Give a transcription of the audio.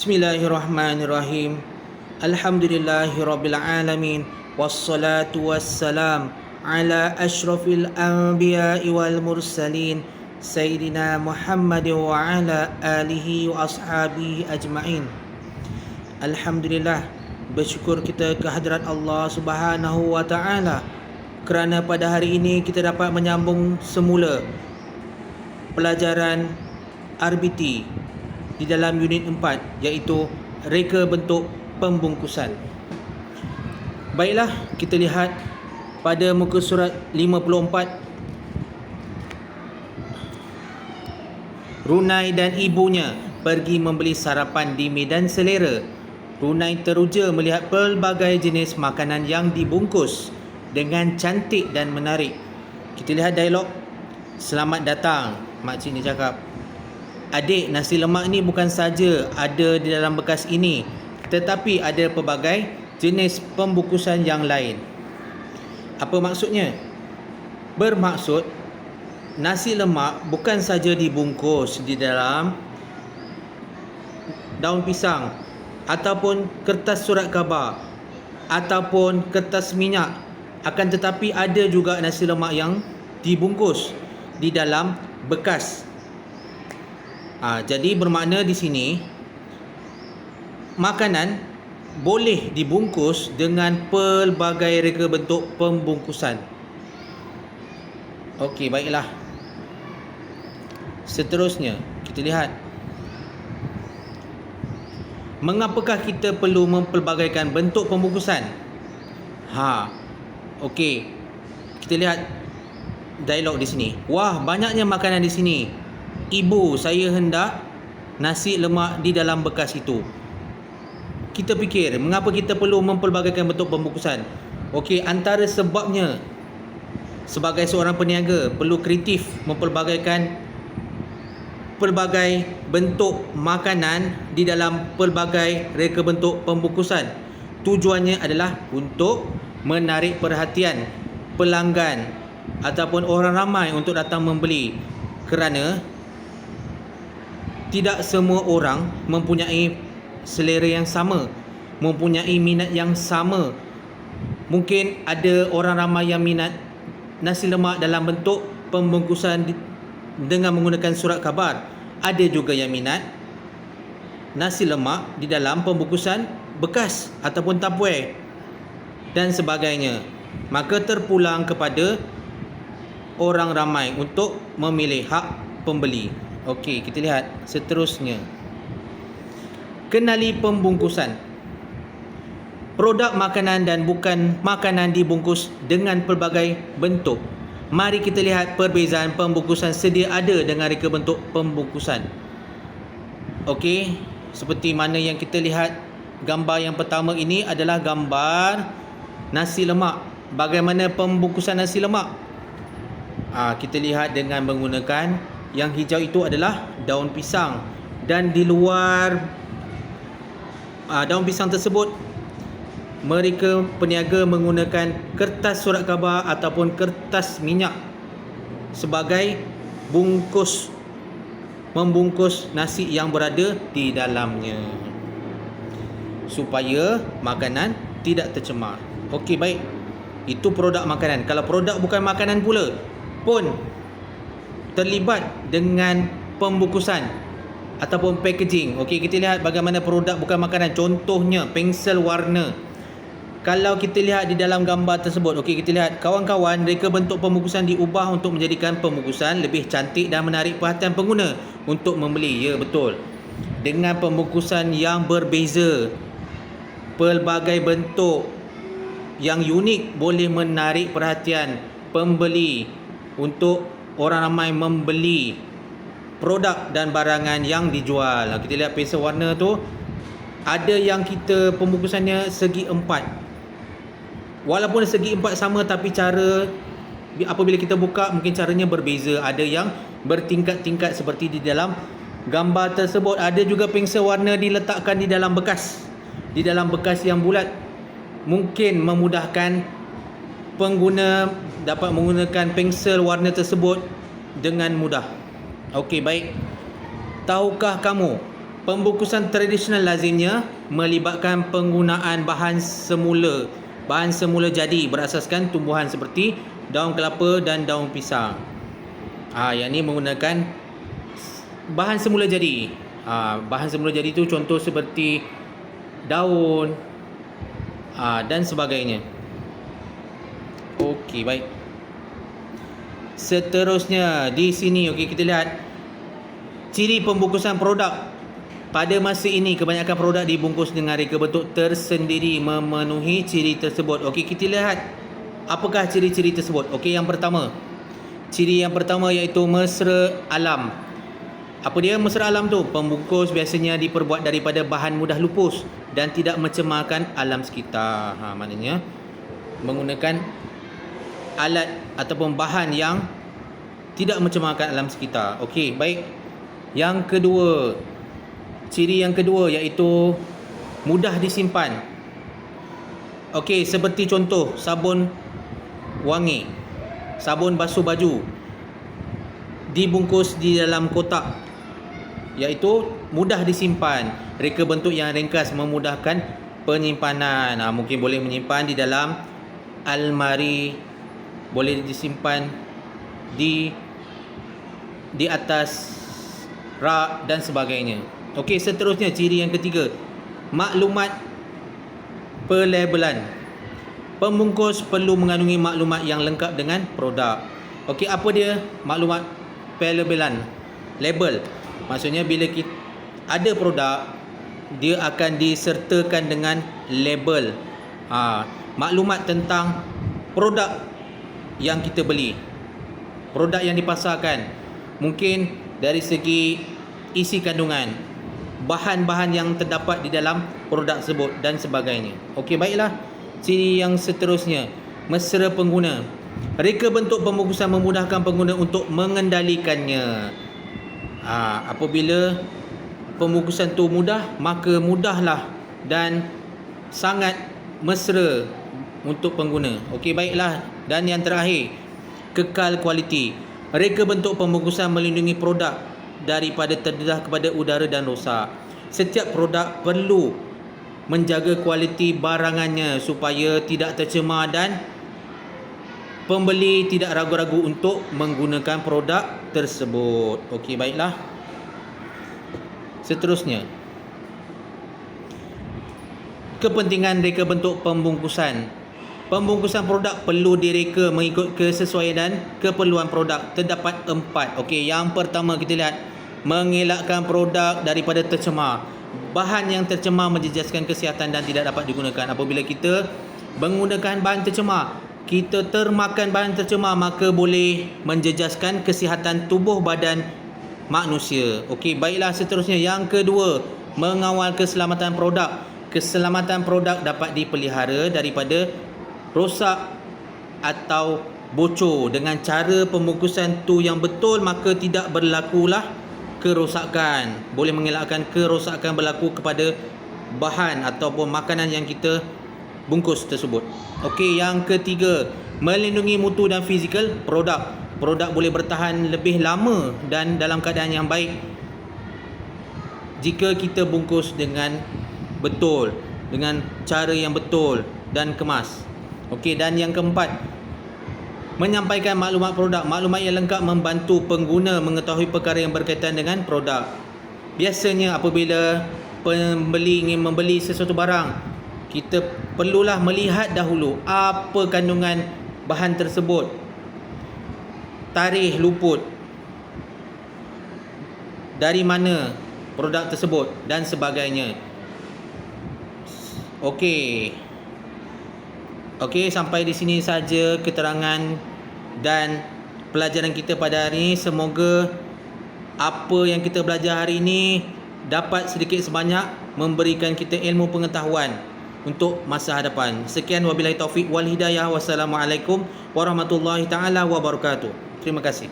Bismillahirrahmanirrahim. Alhamdulillahirabbil alamin wassalatu wassalam ala asyrafil anbiya'i wal mursalin sayyidina Muhammad wa ala alihi wa ashabihi ajma'in. Alhamdulillah, bersyukur kita kehadrat Allah Subhanahu wa taala kerana pada hari ini kita dapat menyambung semula pelajaran RBT di dalam unit 4, iaitu reka bentuk pembungkusan. Baiklah, kita lihat pada muka surat 54. Runai dan ibunya pergi membeli sarapan di Medan Selera. Runai teruja melihat pelbagai jenis makanan yang dibungkus dengan cantik dan menarik. Kita lihat dialog. Selamat datang, makcik ni cakap. Adik, nasi lemak ni bukan saja ada di dalam bekas ini, tetapi ada pelbagai jenis pembungkusan yang lain. Apa maksudnya? Bermaksud, nasi lemak bukan saja dibungkus di dalam daun pisang ataupun kertas surat khabar ataupun kertas minyak, akan tetapi ada juga nasi lemak yang dibungkus di dalam bekas. Jadi bermakna di sini makanan boleh dibungkus dengan pelbagai reka bentuk pembungkusan. Okey, baiklah. Seterusnya, kita lihat. Mengapakah kita perlu mempelbagaikan bentuk pembungkusan? Okey. Kita lihat dialog di sini. Wah, banyaknya makanan di sini. Ibu, saya hendak nasi lemak di dalam bekas itu. Kita fikir, mengapa kita perlu mempelbagaikan bentuk pembungkusan? Okey, antara sebabnya, sebagai seorang peniaga, perlu kreatif mempelbagaikan pelbagai bentuk makanan di dalam pelbagai reka bentuk pembungkusan. Tujuannya adalah untuk menarik perhatian pelanggan ataupun orang ramai untuk datang membeli, kerana tidak semua orang mempunyai selera yang sama, mempunyai minat yang sama. Mungkin ada orang ramai yang minat nasi lemak dalam bentuk pembungkusan dengan menggunakan surat khabar. Ada juga yang minat nasi lemak di dalam pembungkusan bekas ataupun tupperware dan sebagainya. Maka terpulang kepada orang ramai untuk memilih hak pembeli. Okey, kita lihat seterusnya. Kenali pembungkusan. Produk makanan dan bukan makanan dibungkus dengan pelbagai bentuk. Mari kita lihat perbezaan pembungkusan sedia ada dengan reka bentuk pembungkusan. Okey, seperti mana yang kita lihat, gambar yang pertama ini adalah gambar nasi lemak. Bagaimana pembungkusan nasi lemak? Kita lihat dengan menggunakan yang hijau itu adalah daun pisang, dan di luar daun pisang tersebut mereka peniaga menggunakan kertas surat khabar ataupun kertas minyak sebagai membungkus nasi yang berada di dalamnya supaya makanan tidak tercemar. Okey, baik. Itu produk makanan. Kalau produk bukan makanan pula pun terlibat dengan pembungkusan ataupun packaging. Okey, kita lihat bagaimana produk bukan makanan. Contohnya pensel warna. Kalau kita lihat di dalam gambar tersebut, okey, kita lihat kawan-kawan, reka bentuk pembungkusan diubah untuk menjadikan pembungkusan lebih cantik dan menarik perhatian pengguna untuk membeli. Ya, betul. Dengan pembungkusan yang berbeza, pelbagai bentuk yang unik boleh menarik perhatian pembeli untuk orang ramai membeli produk dan barangan yang dijual. Kita lihat pensel warna tu, ada yang kita pembungkusannya segi empat. Walaupun segi empat sama, tapi cara apabila kita buka mungkin caranya berbeza. Ada yang bertingkat-tingkat seperti di dalam gambar tersebut. Ada juga pensel warna diletakkan di dalam bekas, yang bulat. Mungkin memudahkan pengguna dapat menggunakan pensel warna tersebut dengan mudah. Okey, baik. Tahukah kamu Pembungkusan tradisional lazimnya melibatkan penggunaan bahan semula jadi berasaskan tumbuhan seperti daun kelapa dan daun pisang. Yang ni menggunakan bahan semula jadi. Bahan semula jadi tu contoh seperti daun dan sebagainya. Okey, baik. Seterusnya di sini kita lihat ciri pembungkusan produk. Pada masa ini kebanyakan produk dibungkus dengan reka bentuk tersendiri memenuhi ciri tersebut. Okey, kita lihat apakah ciri-ciri tersebut. Okey, ciri yang pertama iaitu mesra alam. Apa dia mesra alam tu? Pembungkus biasanya diperbuat daripada bahan mudah lupus dan tidak mencemarkan alam sekitar. Maknanya menggunakan alat ataupun bahan yang tidak mencemarkan alam sekitar. Okey, baik. Ciri yang kedua iaitu mudah disimpan. Okey, seperti contoh sabun wangi, sabun basuh baju dibungkus di dalam kotak, iaitu mudah disimpan. Reka bentuk yang ringkas memudahkan penyimpanan. Mungkin boleh menyimpan di dalam almari, boleh disimpan di atas rak dan sebagainya. Okey, seterusnya ciri yang ketiga, maklumat pelabelan. Pembungkus perlu mengandungi maklumat yang lengkap dengan produk. Okey, apa dia maklumat pelabelan? Label. Maksudnya bila kita ada produk, dia akan disertakan dengan label. Maklumat tentang produk yang kita beli, produk yang dipasarkan, mungkin dari segi isi kandungan, bahan-bahan yang terdapat di dalam produk tersebut dan sebagainya. Okey, baiklah. Ciri yang seterusnya, mesra pengguna. Reka bentuk pembungkusan memudahkan pengguna untuk mengendalikannya. Apabila pembungkusan tu mudah, maka mudahlah dan sangat mesra untuk pengguna. Okey, baiklah. Dan yang terakhir, kekal kualiti. Reka bentuk pembungkusan melindungi produk daripada terdedah kepada udara dan rosak. Setiap produk perlu menjaga kualiti barangannya supaya tidak tercemar dan pembeli tidak ragu-ragu untuk menggunakan produk tersebut. Okey, baiklah. Seterusnya, kepentingan reka bentuk pembungkusan. Pembungkusan produk perlu direka mengikut kesesuaian dan keperluan produk. Terdapat 4. Okey, yang pertama kita lihat, mengelakkan produk daripada tercemar. Bahan yang tercemar menjejaskan kesihatan dan tidak dapat digunakan. Apabila kita menggunakan bahan tercemar, kita termakan bahan tercemar, maka boleh menjejaskan kesihatan tubuh badan manusia. Okey, baiklah. Seterusnya, yang kedua, mengawal keselamatan produk. Keselamatan produk dapat dipelihara daripada rosak atau bocor dengan cara pembungkusan tu yang betul, maka tidak berlakulah kerosakan. Boleh mengelakkan kerosakan berlaku kepada bahan ataupun makanan yang kita bungkus tersebut. Okey, yang ketiga, melindungi mutu dan fizikal produk. Produk boleh bertahan lebih lama dan dalam keadaan yang baik jika kita bungkus dengan betul, dengan cara yang betul dan kemas. Okey, dan yang keempat, menyampaikan maklumat produk. Maklumat yang lengkap membantu pengguna mengetahui perkara yang berkaitan dengan produk. Biasanya apabila pembeli ingin membeli sesuatu barang, kita perlulah melihat dahulu apa kandungan bahan tersebut, tarikh luput, dari mana produk tersebut dan sebagainya. Okey, sampai di sini saja keterangan dan pelajaran kita pada hari ini. Semoga apa yang kita belajar hari ini dapat sedikit sebanyak memberikan kita ilmu pengetahuan untuk masa hadapan. Sekian, wabillahi taufik wal hidayah. Wassalamualaikum warahmatullahi taala wabarakatuh. Terima kasih.